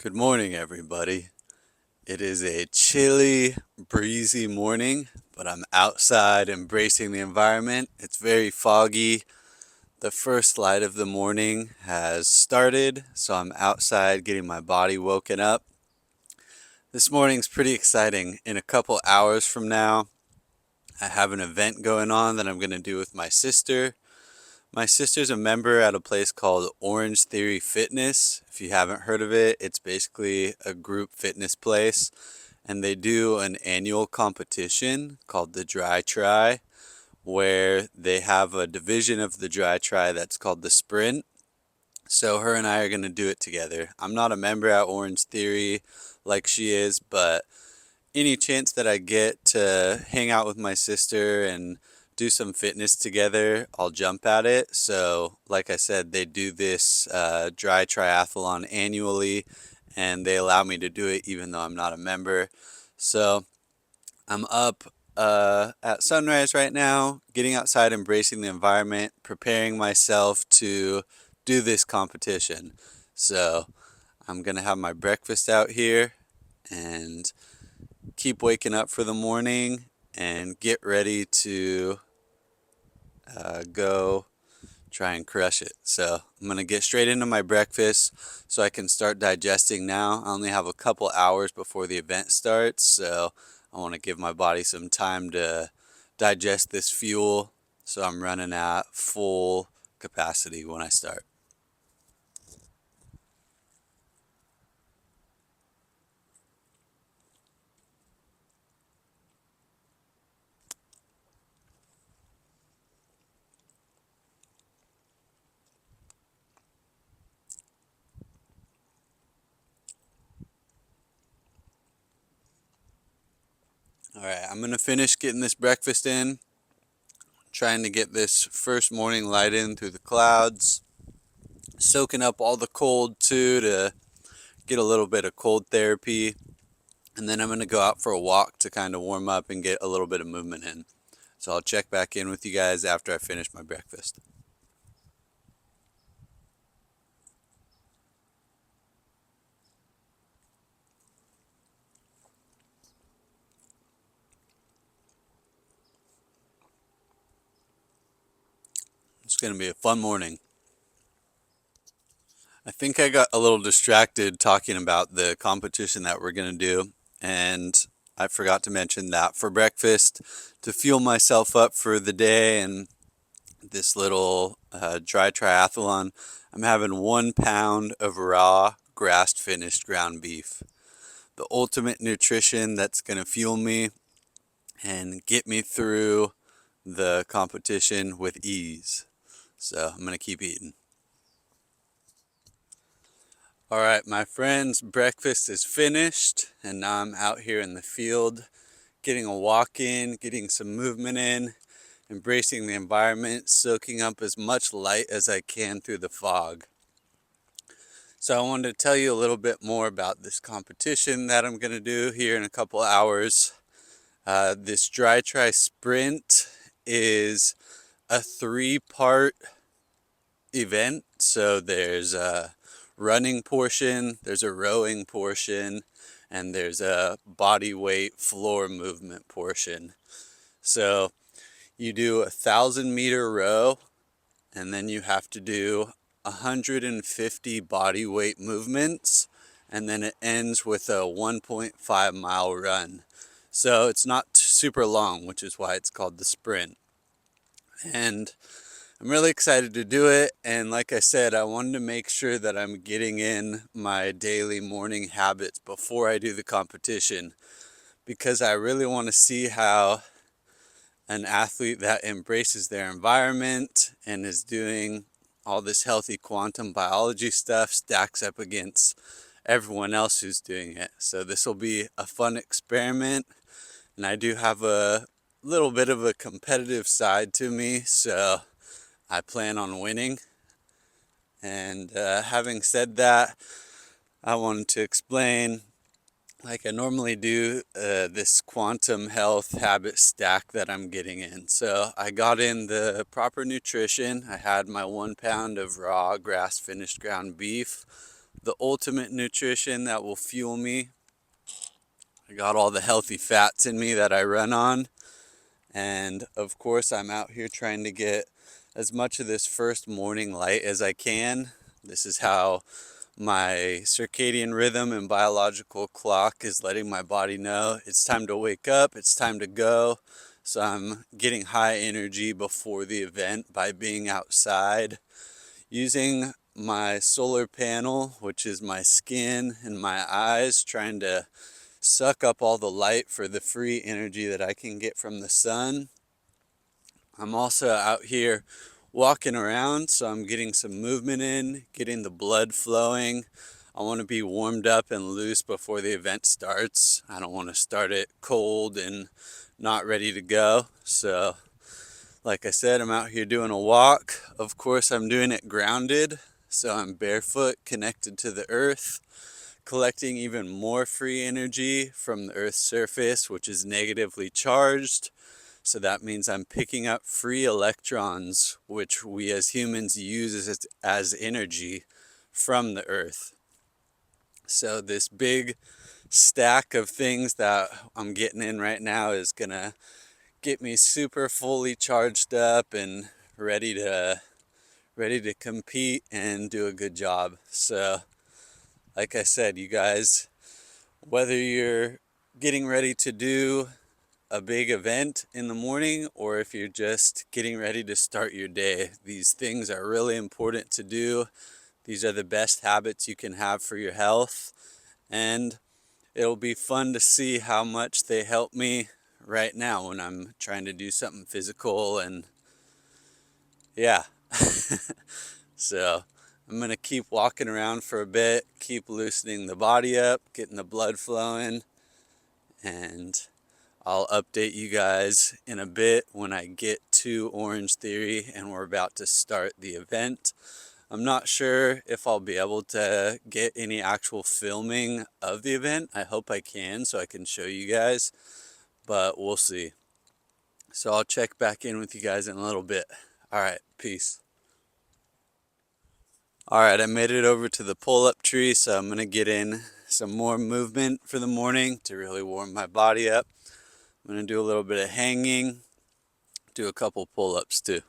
Good morning, everybody. It is a chilly, breezy morning, but I'm outside embracing the environment. It's very foggy. The first light of the morning has started, so I'm outside getting my body woken up. This morning's pretty exciting. In a couple hours from now, I have an event going on that I'm going to do with my sister. My sister's a member at a place called Orange Theory Fitness. If you haven't heard of it, it's basically a group fitness place, and they do an annual competition called the Dry Try, where they have a division of the Dry Try that's called the Sprint. So her and I are going to do it together. I'm not a member at Orange Theory like she is, but any chance that I get to hang out with my sister and do some fitness together, I'll jump at it. So, like I said, they do this dry triathlon annually, and they allow me to do it even though I'm not a member. So, I'm up at sunrise right now, getting outside, embracing the environment, preparing myself to do this competition. So, I'm going to have my breakfast out here and keep waking up for the morning and get ready to go try and crush it. So I'm going to get straight into my breakfast so I can start digesting now. I only have a couple hours before the event starts, so I want to give my body some time to digest this fuel so I'm running at full capacity when I start. All right, I'm going to finish getting this breakfast in, trying to get this first morning light in through the clouds, soaking up all the cold too to get a little bit of cold therapy. And then I'm going to go out for a walk to kind of warm up and get a little bit of movement in. So I'll check back in with you guys after I finish my breakfast. It's going to be a fun morning. I think I got a little distracted talking about the competition that we're going to do, and I forgot to mention that for breakfast, to fuel myself up for the day and this little dry triathlon, I'm having 1 pound of raw grass finished ground beef. The ultimate nutrition that's going to fuel me and get me through the competition with ease. So I'm going to keep eating. All right, my friends, breakfast is finished, and now I'm out here in the field getting a walk in, getting some movement in, embracing the environment, soaking up as much light as I can through the fog. So I wanted to tell you a little bit more about this competition that I'm going to do here in a couple hours. This Dry Try Sprint is a 3-part event. So there's a running portion, there's a rowing portion, and there's a body weight floor movement portion. So you do 1,000-meter row, and then you have to do 150 body weight movements, and then it ends with a 1.5-mile run. So it's not super long, which is why it's called the sprint. And I'm really excited to do it, and like I said, I wanted to make sure that I'm getting in my daily morning habits before I do the competition, because I really want to see how an athlete that embraces their environment and is doing all this healthy quantum biology stuff stacks up against everyone else who's doing it. So this will be a fun experiment, and I do have a little bit of a competitive side to me, so I plan on winning. And having said that, I wanted to explain, like I normally do, this quantum health habit stack that I'm getting in. So I got in the proper nutrition. I had my 1 pound of raw grass finished ground beef, the ultimate nutrition that will fuel me. I got all the healthy fats in me that I run on. And of course, I'm out here trying to get as much of this first morning light as I can. This is how my circadian rhythm and biological clock is letting my body know it's time to wake up, it's time to go. So I'm getting high energy before the event by being outside, using my solar panel, which is my skin and my eyes, trying to suck up all the light for the free energy that I can get from the sun. I'm also out here walking around, so I'm getting some movement in, getting the blood flowing. I want to be warmed up and loose before the event starts. I don't want to start it cold and not ready to go. So, like I said, I'm out here doing a walk. Of course, I'm doing it grounded, so I'm barefoot, connected to the earth, collecting even more free energy from the earth's surface, which is negatively charged. So that means I'm picking up free electrons, which we as humans use as energy from the earth. So this big stack of things that I'm getting in right now is gonna get me super fully charged up and ready to compete and do a good job. So like I said, you guys, whether you're getting ready to do a big event in the morning or if you're just getting ready to start your day, these things are really important to do. These are the best habits you can have for your health, and it'll be fun to see how much they help me right now when I'm trying to do something physical. And yeah. So I'm gonna keep walking around for a bit, keep loosening the body up, getting the blood flowing, and I'll update you guys in a bit when I get to Orange Theory and we're about to start the event. I'm not sure if I'll be able to get any actual filming of the event. I hope I can so I can show you guys, but we'll see. So I'll check back in with you guys in a little bit. All right, peace. All right, I made it over to the pull-up tree, so I'm gonna get in some more movement for the morning to really warm my body up. I'm gonna do a little bit of hanging, do a couple pull-ups too.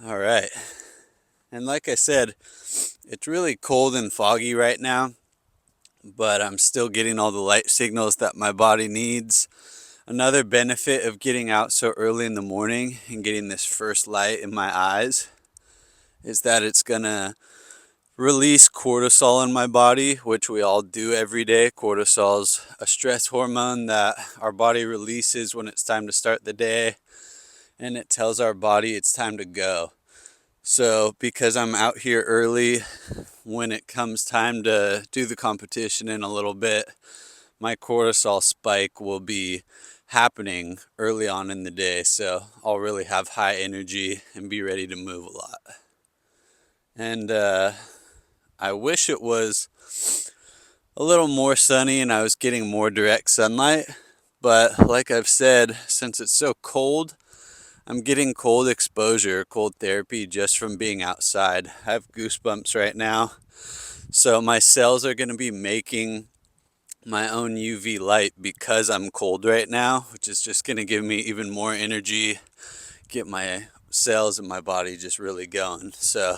All right, and like I said, it's really cold and foggy right now, but I'm still getting all the light signals that my body needs. Another benefit of getting out so early in the morning and getting this first light in my eyes is that it's gonna release cortisol in my body, which we all do every day. Cortisol's a stress hormone that our body releases when it's time to start the day, and it tells our body it's time to go. So because I'm out here early, when it comes time to do the competition in a little bit, my cortisol spike will be happening early on in the day. So I'll really have high energy and be ready to move a lot. And I wish it was a little more sunny and I was getting more direct sunlight. But like I've said, since it's so cold, I'm getting cold exposure, cold therapy just from being outside. I have goosebumps right now. So my cells are going to be making my own UV light because I'm cold right now, which is just going to give me even more energy, get my cells in my body just really going. So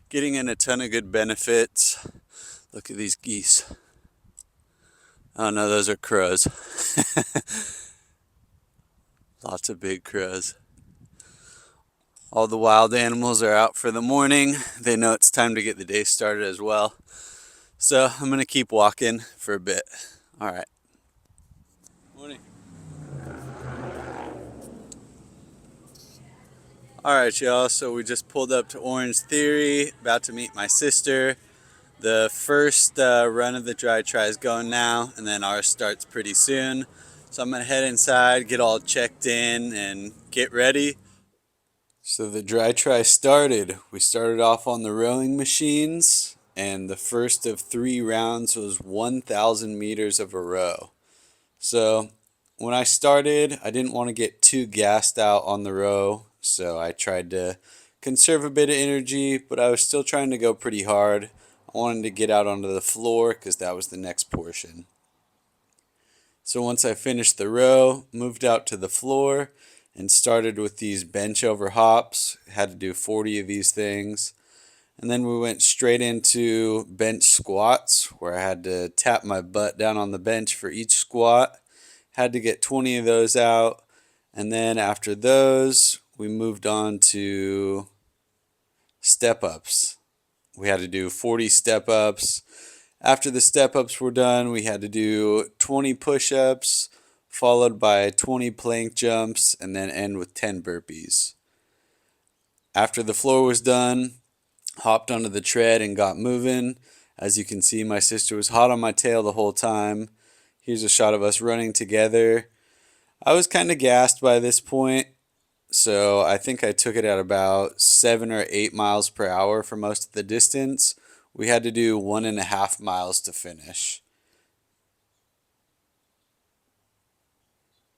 getting in a ton of good benefits. Look at these geese. Oh no, those are crows. Lots of big crows. All the wild animals are out for the morning. They know it's time to get the day started as well. So I'm gonna keep walking for a bit. All right. Morning. All right, y'all. So we just pulled up to Orange Theory, about to meet my sister. The first run of the dry try is going now, and then ours starts pretty soon. So I'm gonna head inside, get all checked in, and get ready. So the dry try started. We started off on the rowing machines, and the first of 3 rounds was 1,000 meters of a row. So when I started, I didn't want to get too gassed out on the row, so I tried to conserve a bit of energy, but I was still trying to go pretty hard. I wanted to get out onto the floor because that was the next portion. So once I finished the row, moved out to the floor and started with these bench over hops. Had to do 40 of these things. And then we went straight into bench squats where I had to tap my butt down on the bench for each squat. Had to get 20 of those out. And then after those, we moved on to step ups. We had to do 40 step ups. After the step ups were done, we had to do 20 push ups, followed by 20 plank jumps, and then end with 10 burpees. After the floor was done, hopped onto the tread and got moving. As you can see, my sister was hot on my tail the whole time. Here's a shot of us running together. I was kind of gassed by this point, so I think I took it at about 7 or 8 miles per hour for most of the distance. We had to do 1.5 miles to finish.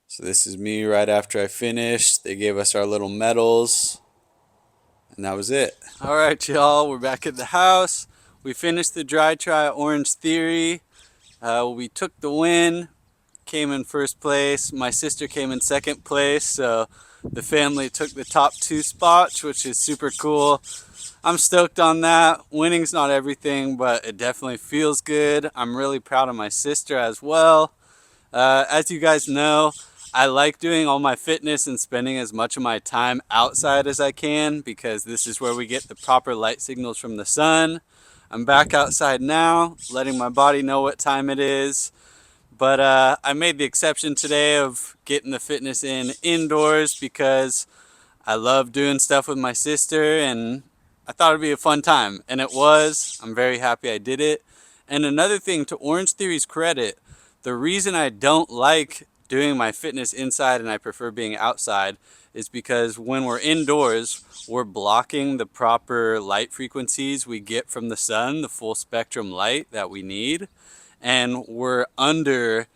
So this is me right after I finished. They gave us our little medals, and that was it. All right, y'all, we're back at the house. We finished the dry try Orange Theory. We took the win, came in first place. My sister came in second place, so the family took the top 2 spots, which is super cool. I'm stoked on that. Winning's not everything, but it definitely feels good. I'm really proud of my sister as well. As you guys know, I like doing all my fitness and spending as much of my time outside as I can because this is where we get the proper light signals from the sun. I'm back outside now, letting my body know what time it is. But I made the exception today of getting the fitness in indoors because I love doing stuff with my sister and I thought it'd be a fun time. And it was. I'm very happy I did it. And another thing, to Orange Theory's credit, the reason I don't like doing my fitness inside and I prefer being outside is because when we're indoors, we're blocking the proper light frequencies we get from the sun, the full spectrum light that we need. And we're under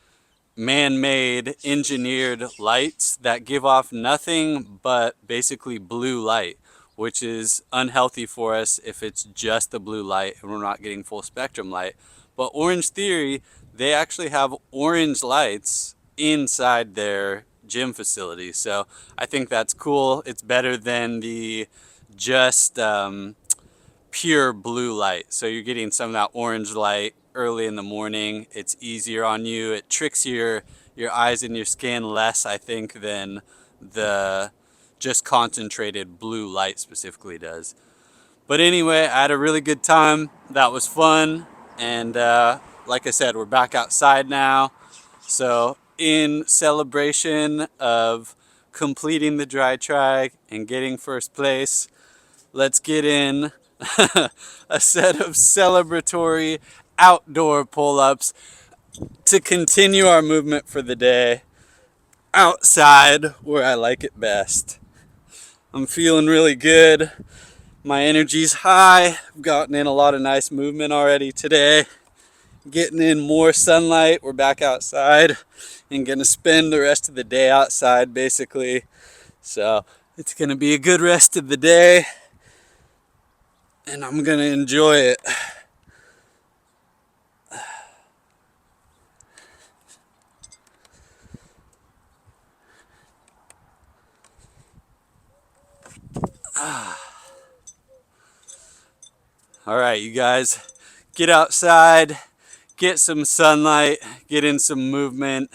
man-made engineered lights that give off nothing but basically blue light, which is unhealthy for us if it's just the blue light and we're not getting full spectrum light. But Orange Theory, they actually have orange lights inside their gym facility, so I think that's cool. It's better than the just pure blue light. So you're getting some of that orange light early in the morning. It's easier on you. It tricks your eyes and your skin less, I think, than the just concentrated blue light specifically does. But anyway, I had a really good time. That was fun. And like I said, we're back outside now. So in celebration of completing the dry try and getting first place, let's get in a set of celebratory outdoor pull-ups to continue our movement for the day outside where I like it best. I'm feeling really good. My energy's high. I've gotten in a lot of nice movement already today. Getting in more sunlight. We're back outside and gonna spend the rest of the day outside basically. So it's gonna be a good rest of the day and I'm gonna enjoy it. All right, you guys, get outside, get some sunlight, get in some movement.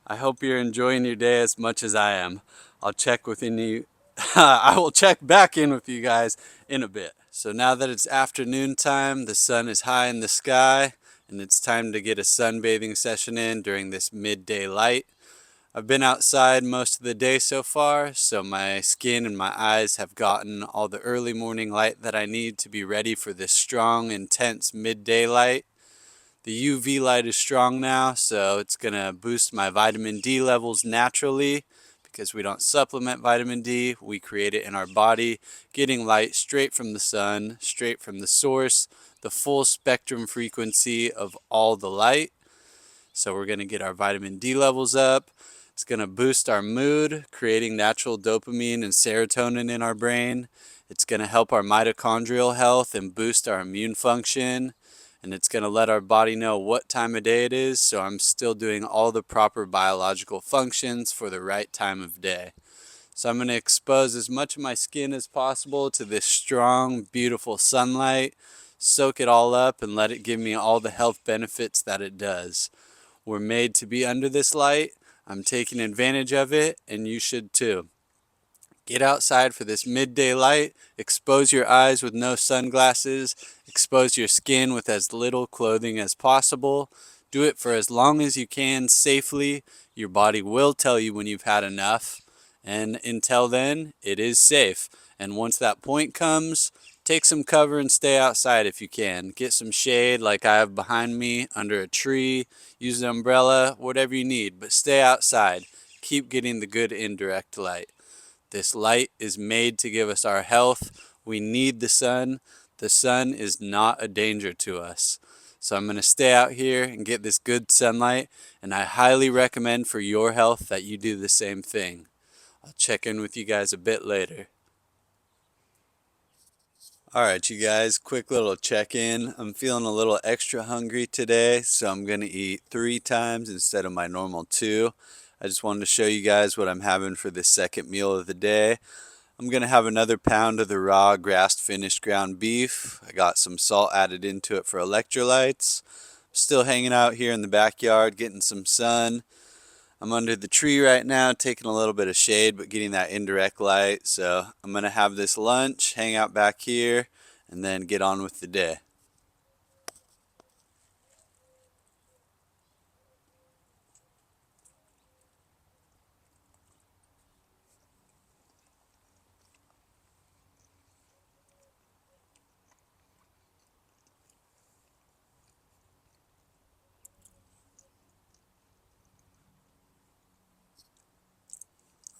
I hope you're enjoying your day as much as I am. I'll check with you I will check back in with you guys in a bit. So now that it's afternoon time, the sun is high in the sky, and it's time to get a sunbathing session in during this midday light. I've been outside most of the day so far, so my skin and my eyes have gotten all the early morning light that I need to be ready for this strong, intense midday light. The UV light is strong now, so it's going to boost my vitamin D levels naturally because we don't supplement vitamin D. We create it in our body, getting light straight from the sun, straight from the source, the full spectrum frequency of all the light. So we're going to get our vitamin D levels up. It's going to boost our mood, creating natural dopamine and serotonin in our brain. It's going to help our mitochondrial health and boost our immune function. And it's going to let our body know what time of day it is, so I'm still doing all the proper biological functions for the right time of day. So I'm going to expose as much of my skin as possible to this strong, beautiful sunlight, soak it all up, and let it give me all the health benefits that it does. We're made to be under this light. I'm taking advantage of it, and you should too. Get outside for this midday light, expose your eyes with no sunglasses, expose your skin with as little clothing as possible. Do it for as long as you can safely. Your body will tell you when you've had enough, and until then, it is safe. And once that point comes, take some cover and stay outside if you can. Get some shade like I have behind me, under a tree, use an umbrella, whatever you need, but stay outside. Keep getting the good indirect light. This light is made to give us our health. We need the sun. The sun is not a danger to us. So I'm going to stay out here and get this good sunlight, and I highly recommend for your health that you do the same thing. I'll check in with you guys a bit later. Alright, you guys, quick little check-in. I'm feeling a little extra hungry today, so I'm going to eat 3 times instead of my normal 2. I just wanted to show you guys what I'm having for this second meal of the day. I'm going to have another pound of the raw grass-finished ground beef. I got some salt added into it for electrolytes. Still hanging out here in the backyard, getting some sun. I'm under the tree right now, taking a little bit of shade, but getting that indirect light. So I'm going to have this lunch, hang out back here, and then get on with the day.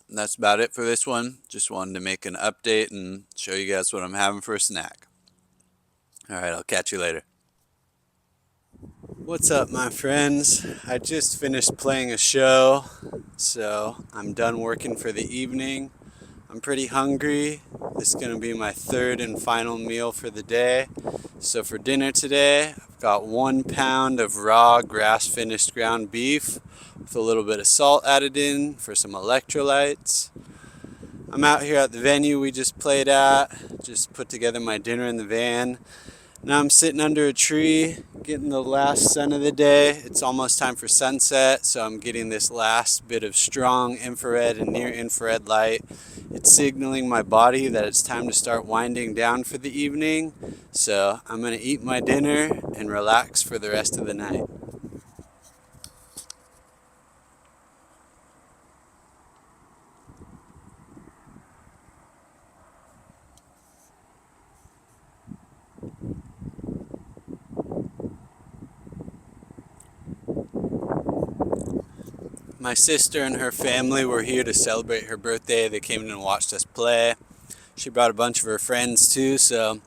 And that's about it for this one. Just wanted to make an update and show you guys what I'm having for a snack. Alright, I'll catch you later. What's up, my friends? I just finished playing a show, so I'm done working for the evening. I'm pretty hungry. This is going to be my third and final meal for the day. So for dinner today, I've got 1 pound of raw grass-finished ground beef with a little bit of salt added in for some electrolytes. I'm out here at the venue we just played at, just put together my dinner in the van. Now I'm sitting under a tree, getting the last sun of the day. It's almost time for sunset, so I'm getting this last bit of strong infrared and near infrared light. It's signaling my body that it's time to start winding down for the evening. So I'm going to eat my dinner and relax for the rest of the night. My sister and her family were here to celebrate her birthday. They came in and watched us play. She brought a bunch of her friends too, so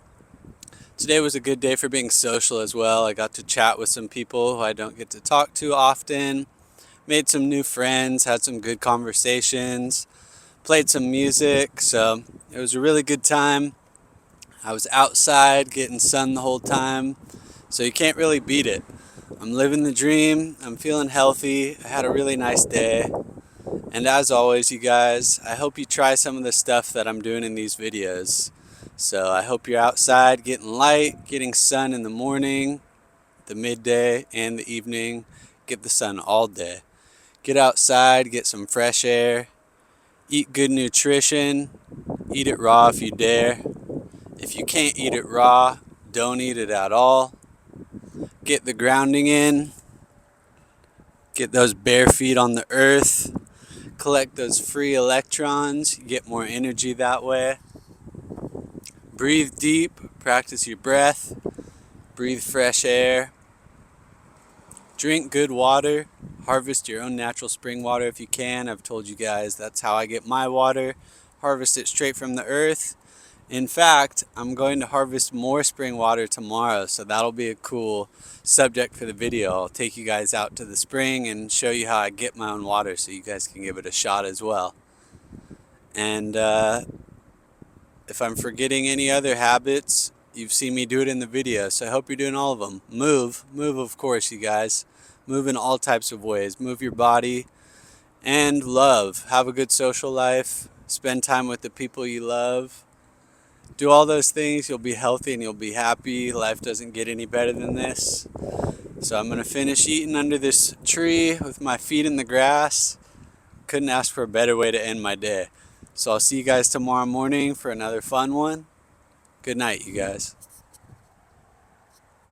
today was a good day for being social as well. I got to chat with some people who I don't get to talk to often, made some new friends, had some good conversations, played some music, so it was a really good time. I was outside getting sun the whole time, so you can't really beat it. I'm living the dream, I'm feeling healthy, I had a really nice day, and as always, you guys, I hope you try some of the stuff that I'm doing in these videos. So I hope you're outside getting light, getting sun in the morning, the midday, and the evening. Get the sun all day. Get outside, get some fresh air, eat good nutrition, Eat it raw if you dare. If you can't eat it raw, don't eat it at all. Get the grounding in. Get those bare feet on the earth. Collect those free electrons. You get more energy that way. Breathe deep. Practice your breath. Breathe fresh air. Drink good water. Harvest your own natural spring water if you can. I've told you guys that's how I get my water. Harvest it straight from the earth. In fact, I'm going to harvest more spring water tomorrow, so that'll be a cool subject for the video. I'll take you guys out to the spring and show you how I get my own water so you guys can give it a shot as well. And if I'm forgetting any other habits, you've seen me do it in the video, so I hope you're doing all of them. Move of course, you guys. Move in all types of ways. Move your body. And love. Have a good social life. Spend time with the people you love. Do all those things, you'll be healthy and you'll be happy. Life doesn't get any better than this. So I'm going to finish eating under this tree with my feet in the grass. Couldn't ask for a better way to end my day. So I'll see you guys tomorrow morning for another fun one. Good night, you guys.